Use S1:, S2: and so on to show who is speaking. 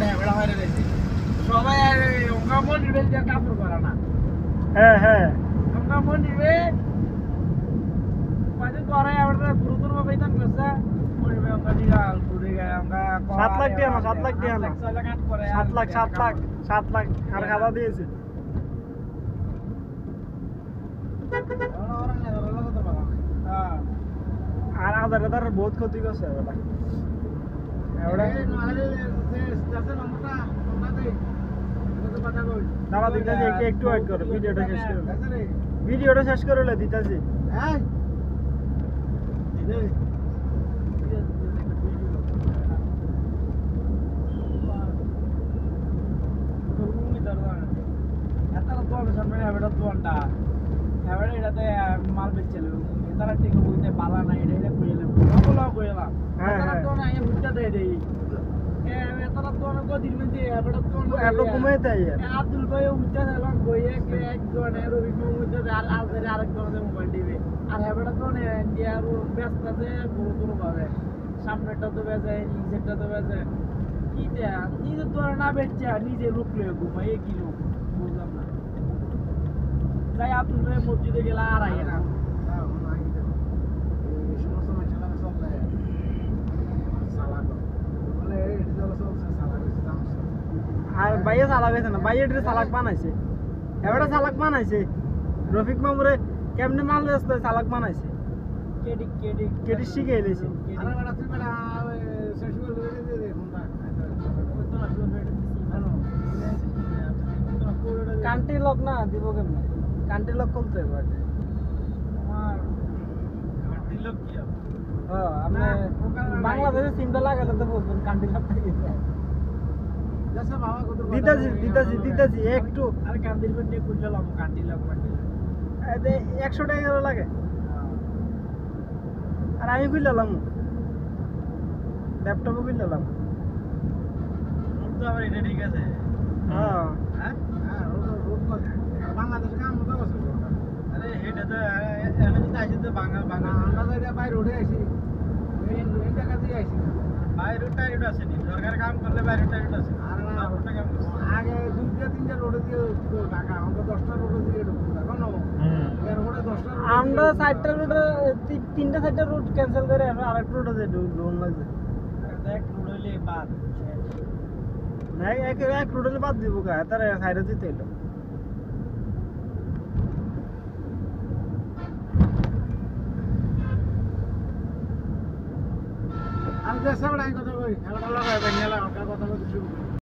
S1: ঢেবড়া হয়ে রয়েছে সবাই ওঙ্গা মন নিবে যে কাপড় করা না
S2: হ্যাঁ হ্যাঁ
S1: ওঙ্গা মন নিবে কয়দিন করে আমরা গুরুতর ভাবে ইতান করছে মনিবে ওঙ্গা দিগা ঘুরে গেল ওঙ্গা
S2: 7 লাখ টাকা না 7 লাখ টাকা না
S1: 6 লাখ আট করে
S2: 7 লাখ আর খাওয়া দিয়েছে আর আদার বহুত ক্ষতি করছে এবার দাঁড়া দিতেছি একটু ওয়েট করো ভিডিওটা শেষ করে দিতেছি
S1: মাল বেচছিল তারা ঠিক বলতে পালা নাই এটা কইলাম কইলাম বুঝতে দেয় দেই তারা তো অনেক দিন মধ্যে
S2: এত কমে তাই
S1: আব্দুল ভাই বুঝতে দিলাম কইয়ে কে একজনের রবি বুঝতে আর আরেকজনের মোবাইল দিবে আর এবারে তো ইন্ডিয়ার ব্যস্ত আছে গুরুতর ভাবে সামনেটা তো বেজে নিচেরটা তো বেজে কি দেয়া নিজে তো না বেচছে নিজে লোক লয়ে ঘুমাই কি লোক বুঝলাম না তাই আব্দুল ভাই মসজিদে গেলা আর আই না
S2: আর ভাইয়া চালাক হয়েছে না ভাইয়া এটা চালাক বানাইছে এবারে চালাক বানাইছে রফিক মামুরে কেমনে মাল ব্যস্ত চালাক বানাইছে কেডি শিখে এলেছে কান্ট্রি লক না দিব কেমনে কান্ট্রি লক করতে হবে আপনি বাংলাদেশে সিমটা লাগালে তো বলবেন কান্ট্রি লক থেকে দিতাছি একটু
S1: আর কান্দির পেটে কুইলাম কান্দি লাগ পাটি
S2: 100 টাকা করে লাগে আর আমি কইলাম ল্যাপটপে কইলাম
S1: তো আবার এটা ঠিক আছে
S2: হ্যাঁ
S1: বাংলাদেশ কাম মতো আছে আরে এটা তো এনে তো আইছে তো বাংলা আমরা তো বাইরে উঠে আইছি মেন টাকা দিয়ে আইছি বাইরে টাইট আছে নি সরকার কাম করলে বাইরে টাইট আছে আর আগে 2-3টা রোড দিয়ে টাকা আমরা 10টা রোড দিয়ে ঢুকতাম এখন এর ওটা 10টা
S2: আমরা 4টা রোড 3টা 4টা রোড ক্যান্সেল করে আরেকটা রোড আছে লোন লাগবে
S1: এক রোড হইলে বাদ
S2: না এক রোড হলে বাদ দিব কা তার সাইডে দিতে হলো
S1: আমি দেশে বড়াই কথা কই এটা লাগাই বানিয়ালা কথা বলতে শুরু